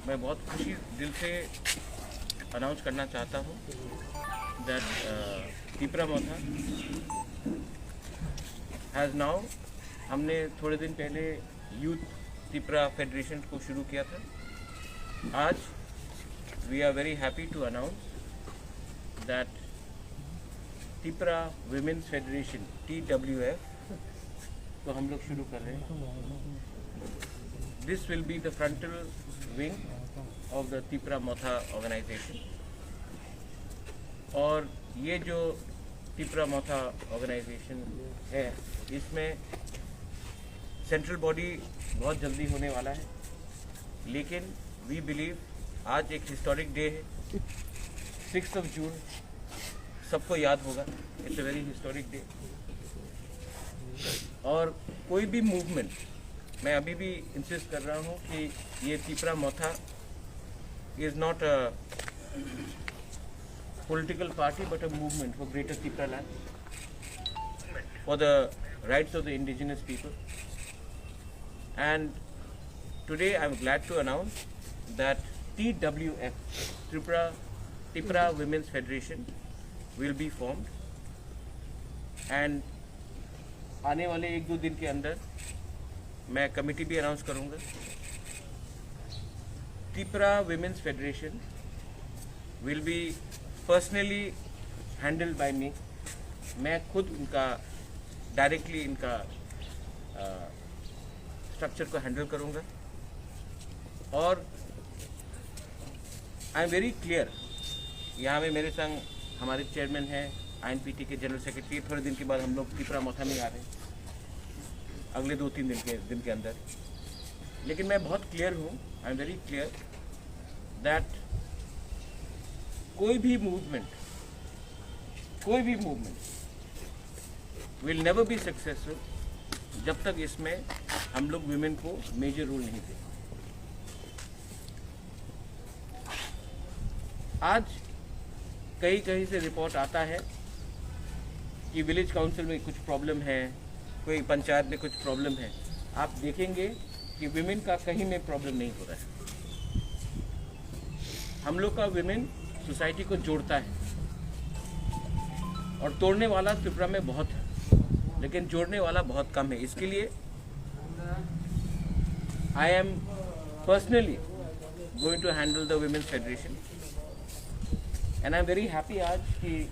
मैं बहुत खुशी दिल से अनाउंस करना चाहता हूँ that Tipra Motha has now, हमने थोड़े दिन पहले यूथ तिपरा फेडरेशन को शुरू किया था। आज we are very happy to announce that Tipra women's federation TWF को हम लोग शुरू कर रहे हैं। This will be the frontal wing of the Tipra Motha organization. और ये जो तिपरा मोथा ऑर्गेनाइजेशन है, इसमें सेंट्रल बॉडी बहुत जल्दी होने वाला है, लेकिन वी बिलीव आज एक हिस्टोरिक डे है, 6 जून, सबको याद होगा। It's a very historic day. और कोई भी मूवमेंट, मैं अभी भी इंसिस्ट कर रहा हूँ कि ये Tipra Motha is not a political party but a movement for greater Tipra land, for the rights of the indigenous people. And today I am glad to announce that TWF, Tipra Women's Federation, will be formed, and आने वाले 1-2 दिन के अंदर मैं committee भी announce करूँगा। Tipra Women's Federation will be personally handled by me. मैं खुद उनका डायरेक्टली इनका स्ट्रक्चर को हैंडल करूँगा। और आई एम वेरी क्लियर, यहाँ में मेरे संग हमारे चेयरमैन हैं, INPT के जनरल सेक्रेटरी। थोड़े दिन के बाद हम लोग तिपरा मोथा में आ रहे हैं, अगले 2-3 दिन के अंदर। लेकिन मैं बहुत क्लियर हूँ, आई एम वेरी क्लियर दैट कोई भी movement will never be successful जब तक इसमें हम लोग विमेन को मेजर रोल नहीं दें। आज कहीं से रिपोर्ट आता है कि विलेज काउंसिल में कुछ प्रॉब्लम है, कोई पंचायत में कुछ प्रॉब्लम है। आप देखेंगे कि विमेन का कहीं में प्रॉब्लम नहीं हो रहा है। हम लोग का विमेन सोसाइटी को जोड़ता है, और तोड़ने वाला त्रिपुरा में बहुत है, लेकिन जोड़ने वाला बहुत कम है। इसके लिए I am personally going to handle the women's federation, and I am very happy आज कि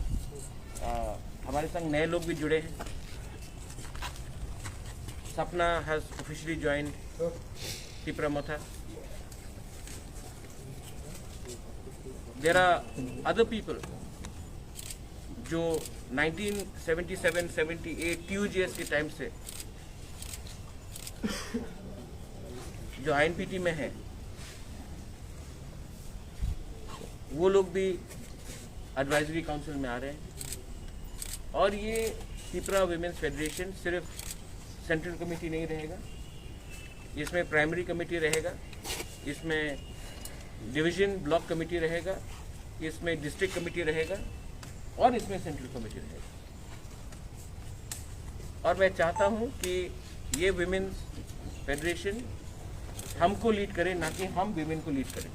हमारे संग नए लोग भी जुड़े हैं। सपना has officially joined Tipra Motha. There are other people जो 1977-78 TUGS के टाइम से जो INPT में है, वो लोग भी एडवाइजरी काउंसिल में आ रहे हैं। और ये तिपरा विमेंस फेडरेशन सिर्फ सेंट्रल कमेटी नहीं रहेगा, इसमें प्राइमरी कमेटी रहेगा, इसमें डिवीजन ब्लॉक कमेटी रहेगा, इसमें डिस्ट्रिक्ट कमेटी रहेगा, और इसमें सेंट्रल कमेटी रहेगा। और मैं चाहता हूं कि ये विमेंस फेडरेशन हमको लीड करे, ना कि हम विमेन को लीड करें।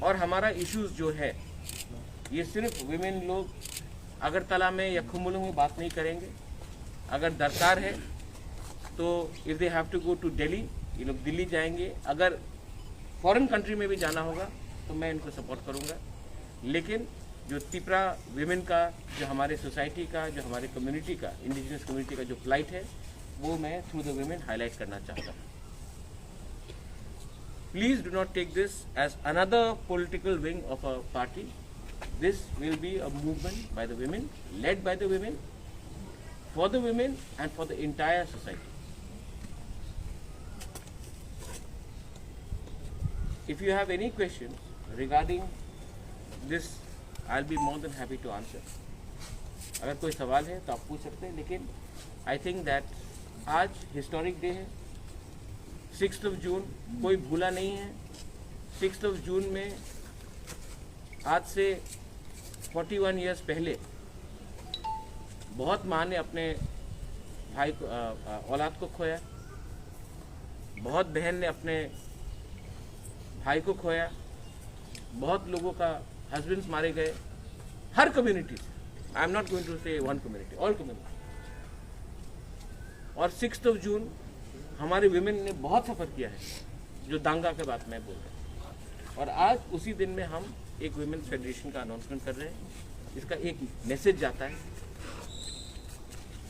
और हमारा इश्यूज जो है, ये सिर्फ विमेन लोग अगरतला में या खुमुलुंग में बात नहीं करेंगे। अगर दरकार है तो if they have to go to Delhi, ये लोग दिल्ली जाएंगे। अगर फॉरेन कंट्री में भी जाना होगा तो मैं इनको सपोर्ट करूंगा। लेकिन जो तिपरा विमेन का, जो हमारे सोसाइटी का, जो हमारे कम्युनिटी का, इंडिजिनस कम्युनिटी का जो प्लाइट है, वो मैं थ्रू द विमेन हाईलाइट करना चाहता हूँ। Please do not take this as another political wing of a party. This will be a movement by the women, led by the women, for the women and for the entire society. If you have any questions regarding this, I'll be more than happy to answer. अगर कोई सवाल है तो आप पूछ सकते हैं। लेकिन I think that आज हिस्टोरिक डे है, 6 जून, कोई भूला नहीं है। 6 जून में आज से 41 ईयर्स पहले बहुत माँ ने अपने भाई को औलाद को खोया। बहुत बहन ने अपने भाई को खोया, बहुत लोगों का हस्बैंड्स मारे गए, हर कम्युनिटी से। I am not going to say one community, all community. और 6 जून हमारे विमेन ने बहुत सफ़र किया है, जो दांगा के बात मैं बोल रहा हूँ। और आज उसी दिन में हम एक विमेन्स फेडरेशन का अनाउंसमेंट कर रहे हैं। इसका एक मैसेज जाता है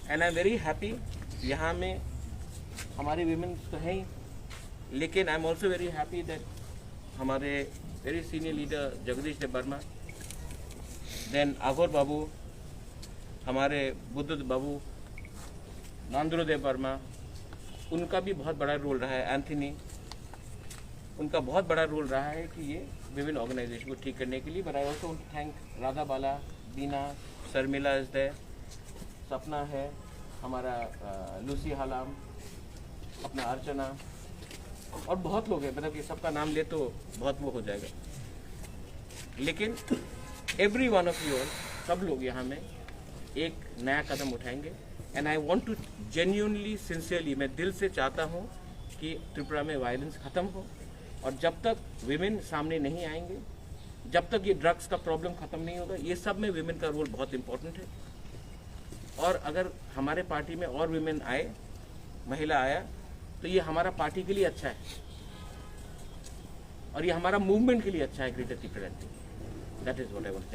and I am very happy. यहाँ में हमारे विमेन्स तो हैं ही, लेकिन I am also very happy that हमारे वेरी सीनियर लीडर जगदीश देव वर्मा, देन आगोर बाबू, हमारे बुद्ध बाबू, नांद्रो देव वर्मा, उनका भी बहुत बड़ा रोल रहा है। एंथनी, उनका बहुत बड़ा रोल रहा है कि ये विमेन ऑर्गेनाइजेशन को ठीक करने के लिए। But I also thank Radha Bala, Bina, Sharmila is there, Sapna है, हमारा लूसी हालाम, अपना अर्चना, और बहुत लोग हैं। मतलब कि सबका नाम ले तो बहुत वो हो जाएगा, लेकिन every one of you all, सब लोग यहाँ में एक नया कदम उठाएंगे। And I want to genuinely, sincerely, मैं दिल से चाहता हूँ कि त्रिपुरा में वायलेंस ख़त्म हो। और जब तक विमेन सामने नहीं आएंगे, जब तक ये ड्रग्स का प्रॉब्लम ख़त्म नहीं होगा, ये सब में विमेन का रोल बहुत इम्पोर्टेंट है। और अगर हमारे पार्टी में और विमेन आए, महिला आया, तो ये हमारा पार्टी के लिए अच्छा है और ये हमारा मूवमेंट के लिए अच्छा है। Greater Tripura, that is what I want to tell.